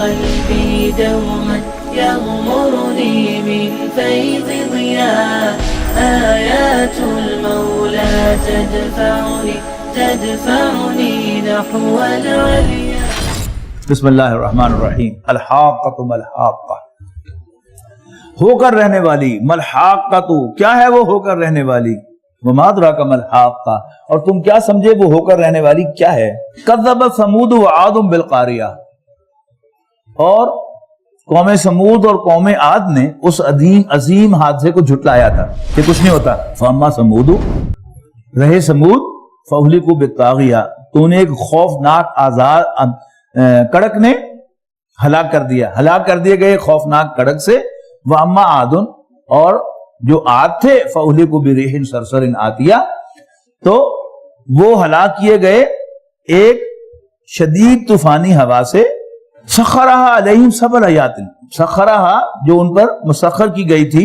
قلبي دوما يغمرني من فيض ضياء آيات المولى تدفعني نحو العليا. بسم اللہ الرحمن الرحیم. الحاقۃ ملحاقہ، ہو کر رہنے والی. ملحاقۃ کیا ہے وہ ہو کر رہنے والی؟ وما ادراک ملحاقہ، اور تم کیا سمجھے وہ ہو کر رہنے والی کیا ہے؟ کذبت ثمود وعاد بالقاریہ، اور قوم سمود اور قوم عاد نے اس عظیم حادثے کو جھٹلایا تھا کہ کچھ نہیں ہوتا. فاما سمود، رہے سمود، فاہلکوا بالطاغیہ، تو انہیں ایک خوفناک کڑک نے ہلاک کر دیا، ہلاک کر دیے گئے خوفناک کڑک سے. واما عاد، اور جو عاد تھے، فاہلکوا بریح صرصر عاتیہ، تو وہ ہلاک کیے گئے ایک شدید طوفانی ہوا سے. سخرہا علیہم 7 لیال، سخرہا جو ان پر مسخر کی گئی تھی،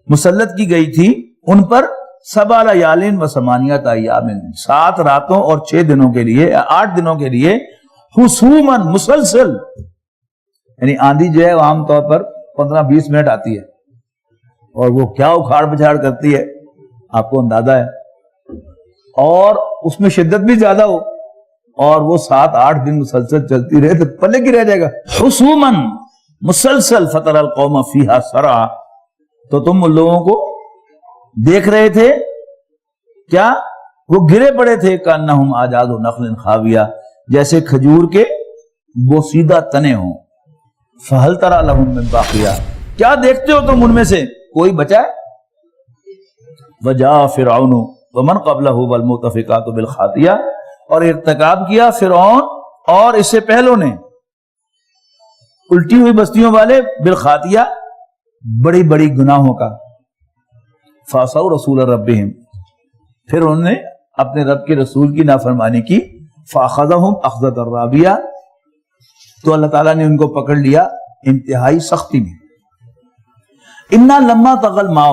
مسلط کی گئی تھی ان پر 7 لیال و 8 ایام، 7 راتوں اور 6 دنوں کے لیے، 8 دنوں کے لیے، حسوماً مسلسل. یعنی آندھی جو ہے وہ عام طور پر 15-20 منٹ آتی ہے اور وہ کیا اکھاڑ پچھاڑ کرتی ہے آپ کو اندازہ ہے، اور اس میں شدت بھی زیادہ ہو، اور وہ 7-8 دن مسلسل چلتی رہے تو پلے کی رہ جائے گا. حسوماً مسلسل. فتر القوم فیہا صرعا، تو تم ان لوگوں کو دیکھ رہے تھے کیا؟ وہ گرے پڑے تھے. کانہم اعجاز نخل خاویہ، جیسے کھجور کے بوسیدہ تنے ہوں. فہل تری لہم من باقیہ، کیا دیکھتے ہو تم ان میں سے کوئی بچا ہے؟ وجاء فرعون ومن قبلہ والمؤتفقات بالخاطیہ، اور ارتکاب کیا فرعون اور اس سے پہلوں نے، الٹی ہوئی بستیوں والے، بالخاطیہ بڑی بڑی گناہوں کا. فعصوا رسول ربہم، پھر انہوں نے اپنے رب کے رسول کی نافرمانی کی. فاخذہم اخذۃ رابیہ، تو اللہ تعالیٰ نے ان کو پکڑ لیا انتہائی سختی میں. انا لما طغى الماء،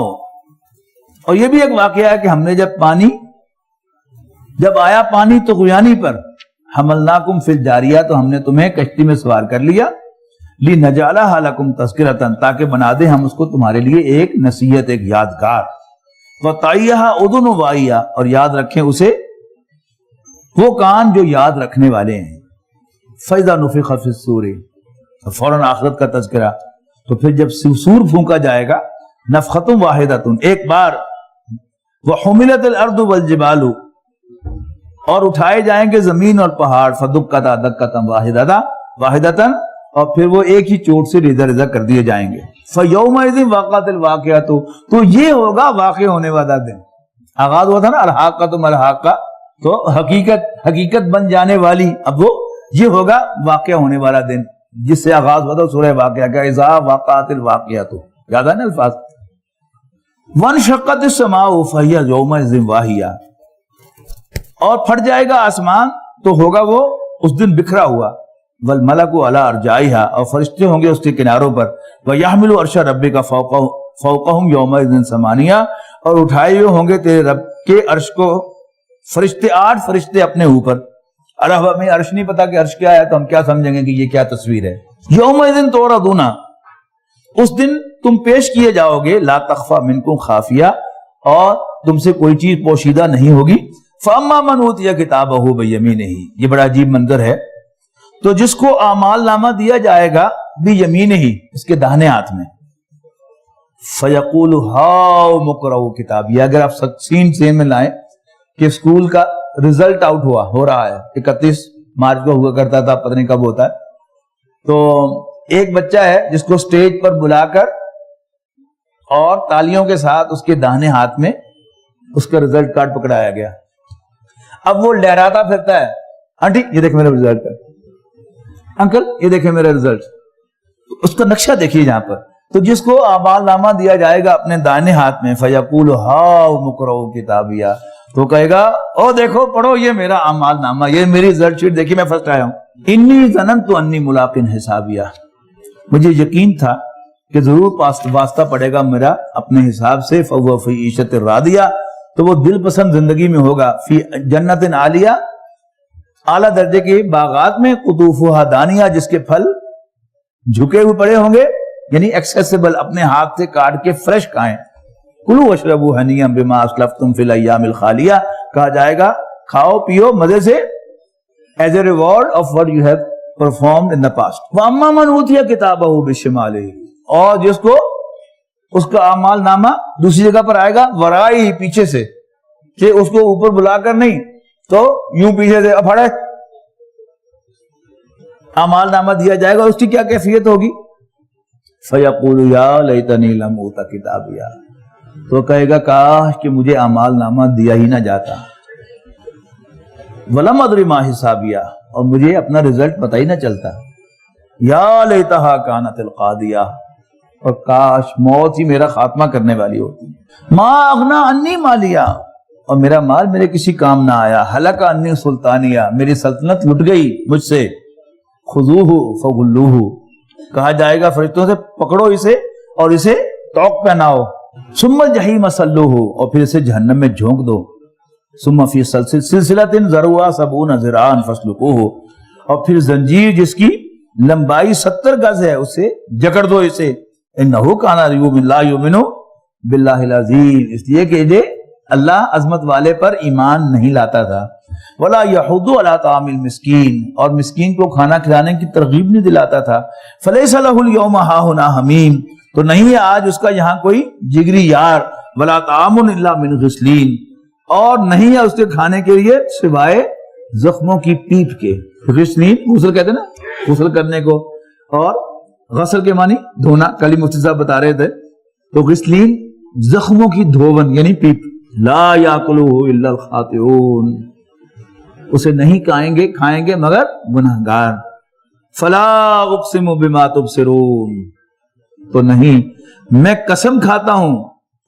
اور یہ بھی ایک واقعہ ہے کہ ہم نے جب آیا پانی طغیانی پر، حملناکم فی الجاریہ، تو ہم نے تمہیں کشتی میں سوار کر لیا. لنجعلھا لکم تذکرۃ، تاکہ بنا دیں ہم اس کو تمہارے لیے ایک نصیحت، ایک یادگار. وتعیھا اذن واعیہ، اور یاد رکھیں اسے وہ کان جو یاد رکھنے والے ہیں. فاذا نفخ فی الصور، فوراً آخرت کا تذکرہ. تو پھر جب سور پھونکا جائے گا، نفخۃ واحدۃ، ایک بار. وحملت الارض والجبال، اور اٹھائے جائیں گے زمین اور پہاڑ. فدکتا دکتا واحدۃ، اور پھر وہ ایک ہی چوٹ سے ریزہ ریزہ کر دیے جائیں گے. فیومئذ وقعت الواقعۃ، تو یہ ہوگا واقع ہونے والا دن. آغاز ہوا تھا نا الحاقۃ ملحاقہ، تو حقیقت بن جانے والی، اب وہ یہ ہوگا واقع ہونے والا دن، جس سے آغاز ہوا تھا سورہ واقعہ کا. اذا وقعت الواقعۃ، یاد ہے نا الفاظ. وانشقت السماء فہی یومئذ واہیہ، اور پھٹ جائے گا آسمان، تو ہوگا وہ اس دن بکھرا ہوا. والملک علی ارجائہا، اور فرشتے ہوں گے اس کے کناروں پر. ویحمل عرش ربک فوقہم یومئذ ثمانیہ، اور اٹھائے ہوئے ہوں گے تیرے رب کے عرش کو فرشتے، 8 فرشتے اپنے اوپر. اب ہمیں عرش نہیں پتا کہ عرش کیا ہے، تو ہم کیا سمجھیں گے کہ یہ کیا تصویر ہے. یومئذ تعرضون، اس دن تم پیش کیے جاؤ گے. لا تخفی منکم خافیہ، اور تم سے کوئی چیز پوشیدہ نہیں ہوگی. فاما من اوتی کتابہ بیمینہ، یہ بڑا عجیب منظر ہے. تو جس کو اعمال نامہ دیا جائے گا بیمینہ، اس کے داہنے ہاتھ میں. فیقول ہاؤم اقرؤوا کتابیہ، اگر آپ سین میں لائیں کہ اسکول کا رزلٹ آؤٹ ہو رہا ہے، 31 مارچ کو ہوا کرتا تھا، پتہ نہیں کب ہوتا ہے. تو ایک بچہ ہے جس کو سٹیج پر بلا کر اور تالیوں کے ساتھ اس کے داہنے ہاتھ میں اس کا رزلٹ کارڈ پکڑایا گیا. اب وہ لہراتا پھرتا ہے، آنٹی یہ دیکھ میرا رزلٹ، انکل یہ دیکھیں میرا رزلٹ. اس کا نقشہ دیکھیے یہاں پر. تو جس کو اعمال نامہ دیا جائے گا اپنے دائیں ہاتھ میں، فیقول ہاؤم اقرؤوا کتابیہ، تو کہے گا او دیکھو پڑھو یہ میرا اعمال نامہ، یہ میری رزلٹ شیٹ دیکھیے میں فرسٹ آیا ہوں. انی ظننت انی ملاق حسابیہ، مجھے یقین تھا کہ ضرور واسطہ پڑے گا میرا اپنے حساب سے. فہو فی عیشۃ راضیہ، تو وہ دل پسند زندگی میں ہوگا. فی جنت عالیہ، اعلیٰ درجے کے باغات میں. قطوفها دانیہ، جس کے پھل جھکے ہوئے پڑے ہوں گے یعنی ایکسیسیبل، اپنے ہاتھ سے کاٹ کے فریش کھائیں. کلوا واشربوا ہنیئا بما اسلفتم فی الایام الخالیہ، کہا جائے گا کھاؤ پیو مزے سے as a reward of what you have performed in the past. واما من اوتی کتابہ بشمالہ، اور جس کو اس کا اعمال نامہ دوسری جگہ پر آئے گا ورائی، پیچھے سے، کہ اس کو اوپر بلا کر نہیں تو یوں پیچھے سے پھڑے اعمال نامہ دیا جائے گا. اس کی کیا کیفیت ہوگی؟ فیقول یا لیتنی لم اوت کتابیا، تو کہے گا کاش کہ مجھے اعمال نامہ دیا ہی نہ جاتا. ولم ادری ما حسابیا، اور مجھے اپنا رزلٹ پتہ ہی نہ چلتا. یا لیتہا کانت القاضیہ، اور کاش موت ہی میرا خاتمہ کرنے والی ہوتی. ما اغنا انی مالیا، اور میرا مال میرے کسی کام نہ آیا. ہلک انی سلطانیہ، میری سلطنت لٹ گئی مجھ سے. خذوہ فغلوہ، کہا جائے گا فرشتوں سے پکڑو اسے اور اسے توق پہناؤ. ثم الجحیم صلوہ، اور پھر اسے جہنم میں جھونک دو. ثم فی سلسلۃ ذرعها 70 ذراعا فاسلکوہ، اور پھر زنجیر جس کی لمبائی 70 گز ہے اسے جکڑ دو اسے. انہ کان لا یؤمن باللہ العظیم، اس لیے کہ یہ اللہ عظمت والے پر ایمان نہیں لاتا تھا. ولا یحض علی طعام المسکین، اور مسکین کو کھانا کھلانے کی ترغیب نہیں دلاتا تھا. فلیس لہ اليوم ہاہنا حمیم، تو نہیں ہے آج اس کا یہاں کوئی جگری یار. ولا طعام الا من غسلین، اور نہیں ہے اس کے کھانے کے لیے سوائے زخموں کی پیپ کے. غسلین غسل کہتے ہیں نا، غسل کرنے کو، اور غسل کے معنی دھونا. کل ہی مفتی صاحب بتا رہے تھے. تو غسلین زخموں کی دھون یعنی پیپ. لا یاکلہ الا الخاطئون، اسے نہیں کھائیں گے مگر گناہگار. فلا اقسم بما تبصرون، تو نہیں میں قسم کھاتا ہوں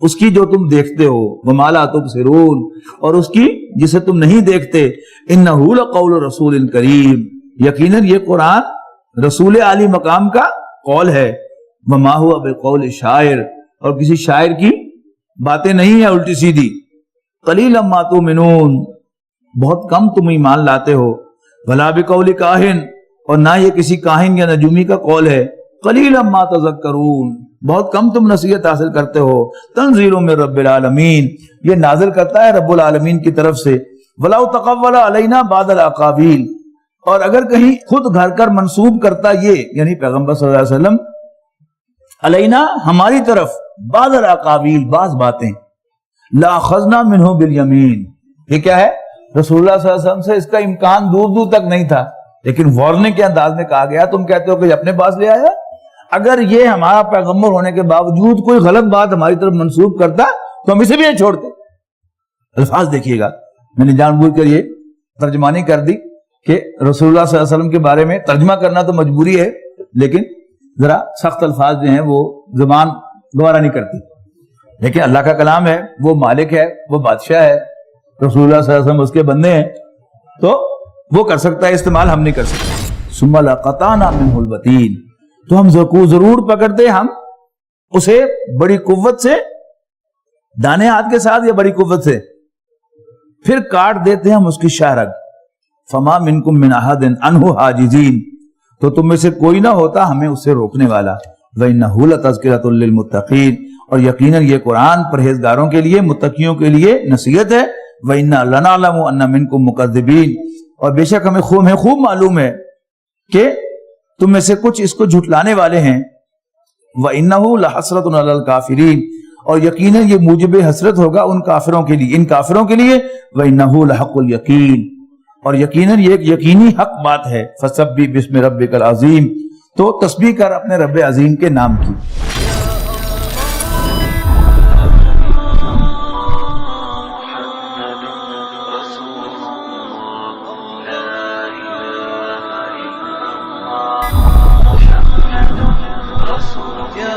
اس کی جو تم دیکھتے ہو. وما لا تبصرون، اور اس کی جسے تم نہیں دیکھتے. انہ لقول رسول کریم، یقیناً یہ قرآن رسول عالی مقام کا قول ہے. وما ہوا بقول شاعر، اور کسی شاعر کی باتیں نہیں ہیں الٹی سیدھی. قلیلا ما تؤمنون، بہت کم تم ایمان لاتے ہو. ولا بقول کاہن، اور نہ یہ کسی کاہن یا نجومی کا قول ہے. قلیلا ما تذکرون، بہت کم تم نصیحت حاصل کرتے ہو. تنزیل من رب العالمین، یہ نازل کرتا ہے رب العالمین کی طرف سے. ولو تقول علینا بعض الاقاویل، اور اگر کہیں خود گھر کر منسوب کرتا یہ یعنی پیغمبر صلی اللہ علیہ وسلم علینا ہماری طرف بعض الاقاویل بعض باتیں. لاخذنا منہ بالیمین، یہ کیا ہے؟ رسول اللہ صلی اللہ علیہ وسلم سے اس کا امکان دور دور تک نہیں تھا، لیکن وارننگ کے انداز میں کہا گیا. تم کہتے ہو کہ اپنے پاس لے آیا. اگر یہ ہمارا پیغمبر ہونے کے باوجود کوئی غلط بات ہماری طرف منسوب کرتا تو ہم اسے بھی یہ چھوڑتے. الفاظ دیکھیے گا، میں نے جان بوجھ کر یہ ترجمانی کر دی کہ رسول اللہ صلی اللہ علیہ وسلم کے بارے میں ترجمہ کرنا تو مجبوری ہے، لیکن ذرا سخت الفاظ جو ہیں وہ زبان گوارا نہیں کرتی. لیکن اللہ کا کلام ہے، وہ مالک ہے، وہ بادشاہ ہے، رسول اللہ صلی اللہ علیہ وسلم اس کے بندے ہیں، تو وہ کر سکتا ہے استعمال، ہم نہیں کر سکتے. ثم لقطعنا منہ الوتین، تو ہم ضرور پکڑتے ہم اسے بڑی قوت سے، دانے ہاتھ کے ساتھ یا بڑی قوت سے، پھر کاٹ دیتے ہم اس کی شاہ رگ. فما منکم من احد عنہ حاجزین، تو تم میں سے کوئی نہ ہوتا ہمیں اس سے روکنے والا. وَإِنَّهُ لَتَذْكِرَةٌ لِّلْمُتَّقِينَ، اور یقیناً یہ قرآن پرہیزگاروں کے لیے، متقیوں کے لیے نصیحت ہے. وَإِنَّا لَنَعْلَمُ أَنَّ مِنكُم مُّكَذِّبِينَ، اور بے شک ہمیں خوب معلوم ہے کہ تم میں سے کچھ اس کو جھٹلانے والے ہیں. وَإِنَّهُ لَحَسْرَةٌ عَلَى الْكَافِرِينَ، اور یقیناً یہ موجب حسرت ہوگا ان کافروں کے لیے، ان کافروں کے لیے. وَإِنَّهُ لَحَقُّ الْيَقِينَ، اور یقیناً یہ ایک یقینی حق بات ہے. فَسَبِّحْ بِاسْمِ رَبِّكَ الْعَظِيمِ، تو تسبیح کر اپنے رب عظیم کے نام کی. یا